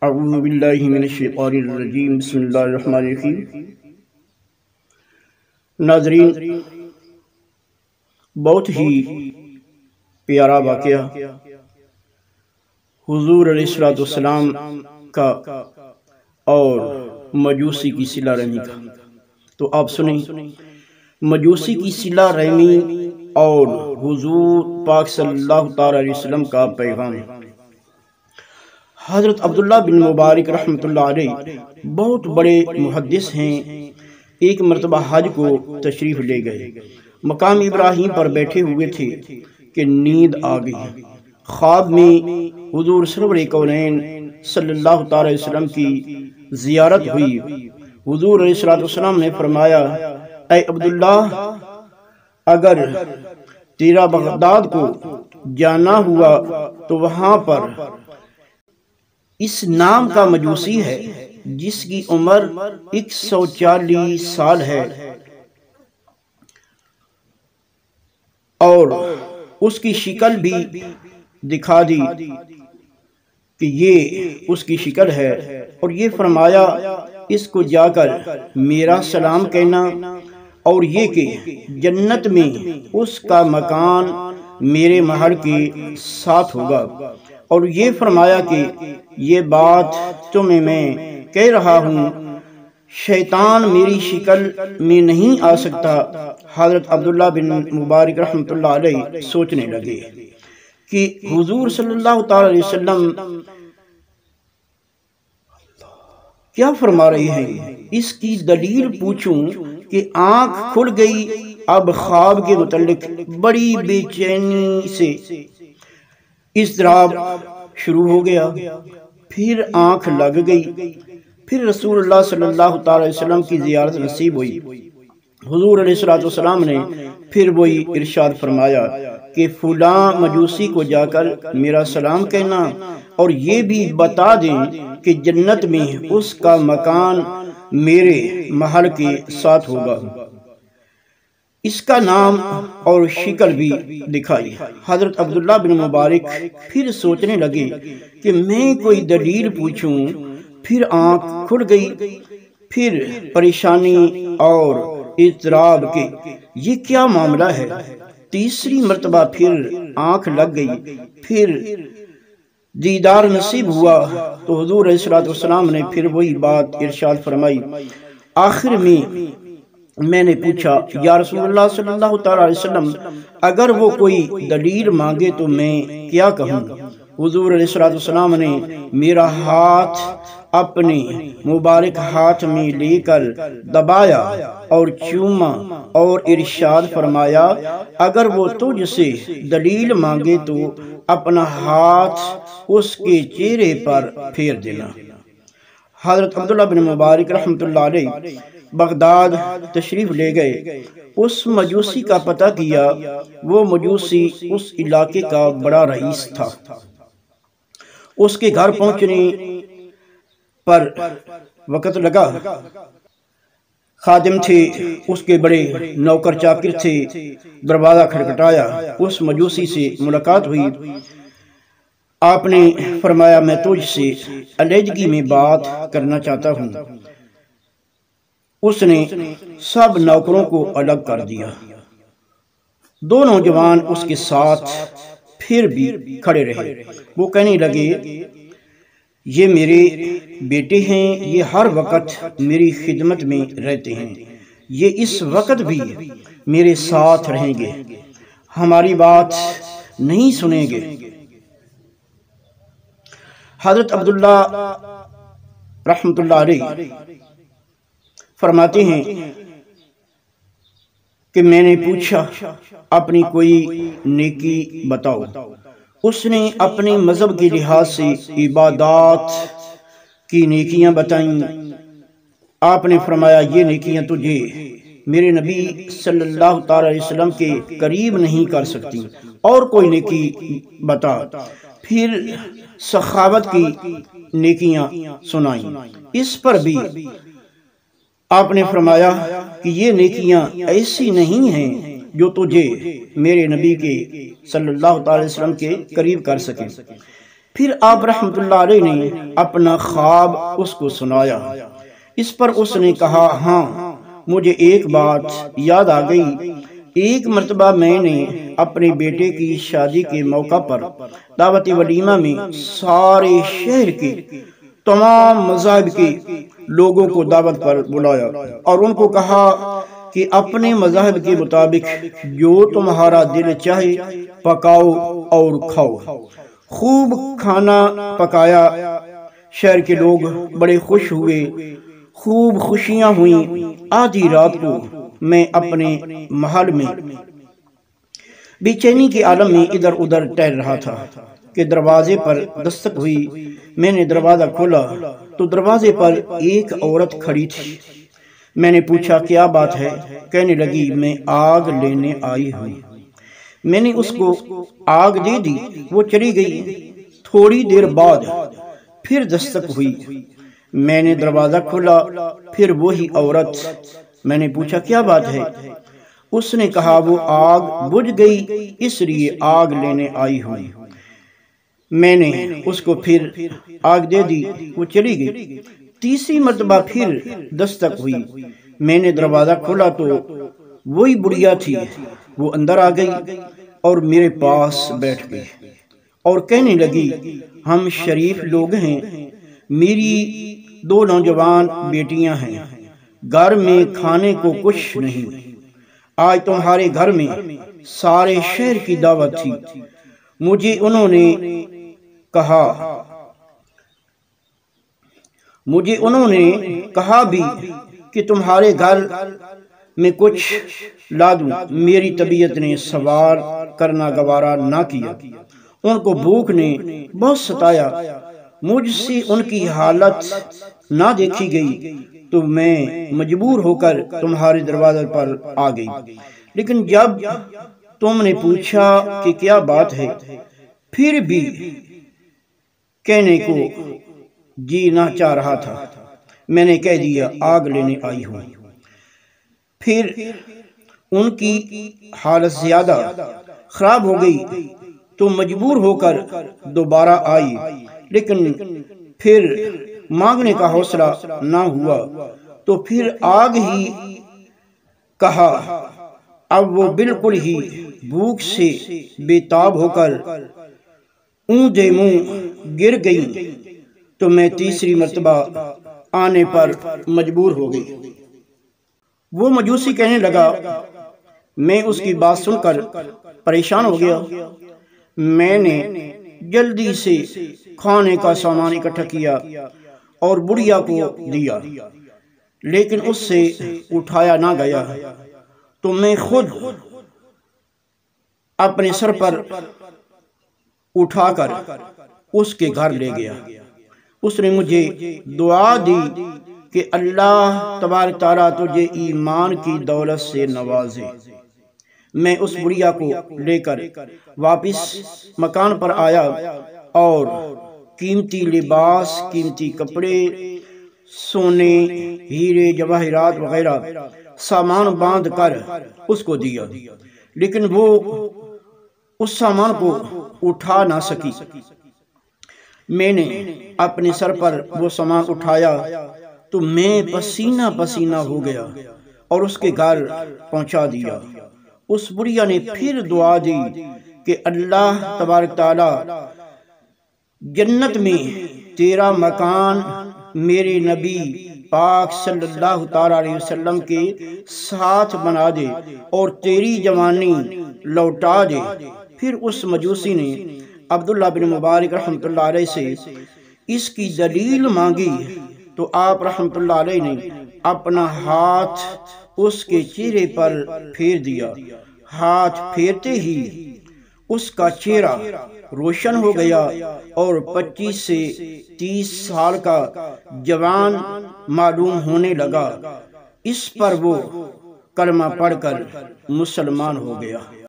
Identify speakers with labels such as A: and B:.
A: اعوذ باللہ من الشیطان الرجیم بسم اللہ الرحمن الرحیم۔ ناظرین، بہت ہی پیارا واقعہ حضور علیہ السلام کا اور مجوسی کی صلہ رحمی کا۔ تو آپ سنیں مجوسی کی صلہ رحمی اور حضور پاک صلی اللہ علیہ وسلم کا پیغام۔ حضرت عبداللہ بن مبارک رحمۃ اللہ علیہ بہت بڑے محدث ہیں۔ ایک مرتبہ حج کو تشریف لے گئے، مقام ابراہیم پر بیٹھے ہوئے تھے کہ نیند آ گئی۔ خواب میں حضور سرور کونین صلی اللہ علیہ وسلم کی زیارت ہوئی۔ حضور علیہ السلام نے فرمایا، اے عبداللہ، اگر تیرا بغداد کو جانا ہوا تو وہاں پر اس نام کا مجوسی ہے جس کی عمر 140 سال ہے، اور اس کی شکل بھی دکھا دی کہ یہ اس کی شکل ہے، اور یہ فرمایا اس کو جا کر میرا سلام کہنا، اور یہ کہ جنت میں اس کا مکان میرے محل کے ساتھ ہوگا، اور یہ فرمایا کہ یہ بات تمہیں میں کہہ رہا ہوں، شیطان میری شکل میں نہیں آ سکتا۔ حضرت عبداللہ بن مبارک رحمۃ اللہ علیہ سوچنے لگے کہ حضور صلی اللہ علیہ وسلم کیا فرما رہے ہیں، اس کی دلیل پوچھوں کہ آنکھ کھل گئی۔ اب خواب کے متعلق بڑی بے چینی سے اضطراب شروع ہو گیا، پھر آنکھ لگ گئی، پھر رسول اللہ صلی اللہ علیہ وسلم کی زیارت نصیب ہوئی۔ حضور علیہ السلام نے پھر وہی ارشاد فرمایا کہ فلاں مجوسی کو جا کر میرا سلام کہنا، اور یہ بھی بتا دیں کہ جنت میں اس کا مکان میرے محل کے ساتھ ہوگا۔ اس کا نام اور شکل بھی دکھائی۔ حضرت عبداللہ بن مبارک پھر سوچنے لگے کہ میں کوئی دلیل پوچھوں، پھر آنکھ کھل گئی، پھر پریشانی اور اضطراب کہ یہ کیا معاملہ ہے۔ تیسری مرتبہ پھر آنکھ لگ گئی، پھر دیدار نصیب ہوا تو حضور علیہ السلام نے پھر وہی بات ارشاد فرمائی۔ آخر میں نے پوچھا، یا رسول اللہ صلی اللہ علیہ وسلم، اگر وہ کوئی دلیل مانگے تو میں کیا کہوں؟ حضور علیہ السلام نے میرا ہاتھ اپنے مبارک ہاتھ میں لے کر دبایا اور چوما اور ارشاد فرمایا، اگر وہ تجھ سے دلیل مانگے تو اپنا ہاتھ اس کے چہرے پر پھیر دینا۔ حضرت عبداللہ بن مبارک رحمۃ اللہ علیہ بغداد تشریف لے گئے، اس مجوسی کا پتہ کیا۔ وہ مجوسی اس علاقے کا بڑا رئیس تھا۔ اس کے گھر پہنچنے پر وقت لگا، خادم تھے، اس کے بڑے نوکر چاکر تھے، دروازہ کھٹکھٹایا، اس مجوسی سے ملاقات ہوئی۔ آپ نے فرمایا، میں تجھ سے علیحدگی میں بات کرنا چاہتا ہوں۔ اس نے سب نوکروں کو الگ کر دیا۔ دو نوجوان اس کے ساتھ پھر بھی کھڑے رہے۔ وہ کہنے لگے، یہ میرے بیٹے ہیں، یہ ہر وقت میری خدمت میں رہتے ہیں، یہ اس وقت بھی میرے ساتھ رہیں گے، ہماری بات نہیں سنیں گے۔ حضرت عبداللہ رحمۃ اللہ علیہ فرماتے ہیں کہ میں نے پوچھا، اپنی کوئی نیکی بتاؤ۔ اس نے اپنے مذہب کے لحاظ سے عبادات کی نیکیاں بتائیں۔ آپ نے فرمایا، یہ نیکیاں تجھے میرے نبی صلی اللہ علیہ وسلم کے قریب نہیں کر سکتی، اور کوئی نیکی بتا۔ پھر سخاوت کی نیکیاں سنائیں۔ اس پر بھی آپ نے فرمایا کہ یہ نیکیاں ایسی نہیں ہیں جو تجھے میرے نبی کے صلی اللہ علیہ وسلم کے قریب کر سکیں۔ پھر آپ رحمت اللہ علیہ نے اپنا خواب اس کو سنایا۔ اس پر اس نے کہا، ہاں مجھے ایک بات یاد آ گئی، ایک مرتبہ میں نے اپنے بیٹے کی شادی کے موقع پر دعوت ولیمہ میں سارے شہر کے تمام مذاہب کے لوگوں کو دعوت پر بلایا اور ان کو کہا کہ اپنے مذہب کے مطابق جو تمہارا دل چاہے پکاؤ اور کھاؤ۔ خوب کھانا پکایا، شہر کے لوگ بڑے خوش ہوئے، خوب خوشیاں ہوئیں۔ آدھی رات کو میں اپنے محل میں بے چینی کے عالم میں ادھر ادھر ٹہل رہا تھا کہ دروازے پر دستک ہوئی۔ میں نے دروازہ کھولا تو دروازے پر ایک عورت کھڑی تھی۔ میں نے پوچھا کیا بات ہے؟ کہنے لگی میں آگ لینے آئی ہوں۔ میں نے اس کو آگ دے دی، وہ چلی گئی۔ تھوڑی دیر بعد پھر دستک ہوئی، میں نے دروازہ کھولا، پھر وہی عورت۔ میں نے پوچھا کیا بات ہے؟ اس نے کہا وہ آگ بجھ گئی اس لیے آگ لینے آئی ہوں۔ میں نے اس کو پھر آگ دے دی، وہ چلی گئی۔ تیسری مرتبہ پھر دستک ہوئی، میں نے دروازہ کھولا تو وہی بڑھیا تھی، وہ اندر آ گئی اور میرے پاس بیٹھ گئی اور کہنے لگی ہم شریف لوگ ہیں، میری 2 نوجوان بیٹیاں ہیں، گھر میں کھانے کو کچھ نہیں، آج تمہارے گھر میں سارے شہر کی دعوت تھی، مجھے انہوں نے کہا بھی کہ تمہارے گھر میں کچھ لا دوں، میری طبیعت نے سوال کرنا گوارا نہ کیا، ان کو بھوک نے بہت ستایا، مجھ سے ان کی حالت نہ دیکھی گئی تو میں مجبور ہو کر تمہارے دروازے پر آ گئی، لیکن جب تم نے پوچھا کہ کیا بات ہے پھر بھی کہنے کو جی نہ چاہ رہا تھا، میں نے کہہ دیا آگ لینے آئی ہوں۔ پھر ان کی حالت زیادہ خراب ہو گئی تو مجبور ہو کر دوبارہ آئی، لیکن پھر مانگنے کا حوصلہ نہ ہوا تو پھر آگ ہی کہا۔ اب وہ بالکل ہی بھوک سے بے تاب ہو کر اونجے منہ گر گئی تو میں تیسری مرتبہ آنے پر مجبور ہو گئی۔ وہ مجوسی کہنے لگا، میں اس کی بات سن کر پریشان ہو گیا، میں نے جلدی سے کھانے کا سامان اکٹھا کیا اور بڑھیا کو دیا، لیکن اس سے اٹھایا نہ گیا تو میں خود اپنے سر پر اٹھا کر اس کے گھر لے گیا۔ اس نے مجھے دعا دی کہ اللہ تبارک تعالیٰ تجھے ایمان کی دولت سے نوازے۔ میں اس بڑھیا کو لے کر واپس مکان پر آیا اور قیمتی لباس، قیمتی کپڑے، سونے، ہیرے، جواہرات وغیرہ سامان باندھ کر اس کو دیا، لیکن وہ اس سامان کو اٹھا نہ سکی۔ میں نے اپنے سر پر وہ سامان اٹھایا تو میں پسینہ پسینہ ہو گیا اور اس کے گھر پہنچا دیا۔ اس بڑھیا نے پھر دعا دی کہ اللہ تبارک تعالی جنت میں تیرا مکان میرے نبی پاک صلی اللہ تعالی علیہ وسلم کے ساتھ بنا دے اور تیری جوانی لوٹا دے۔ پھر اس مجوسی نے عبداللہ بن مبارک رحمۃ اللہ علیہ سے اس کی دلیل مانگی تو آپ رحمۃ اللہ علیہ نے اپنا ہاتھ اس کے چہرے پر پھیر دیا۔ ہاتھ پھیرتے ہی اس کا چہرہ روشن ہو گیا اور 25 سے 30 سال کا جوان معلوم ہونے لگا۔ اس پر وہ کلمہ پڑھ کر مسلمان ہو گیا۔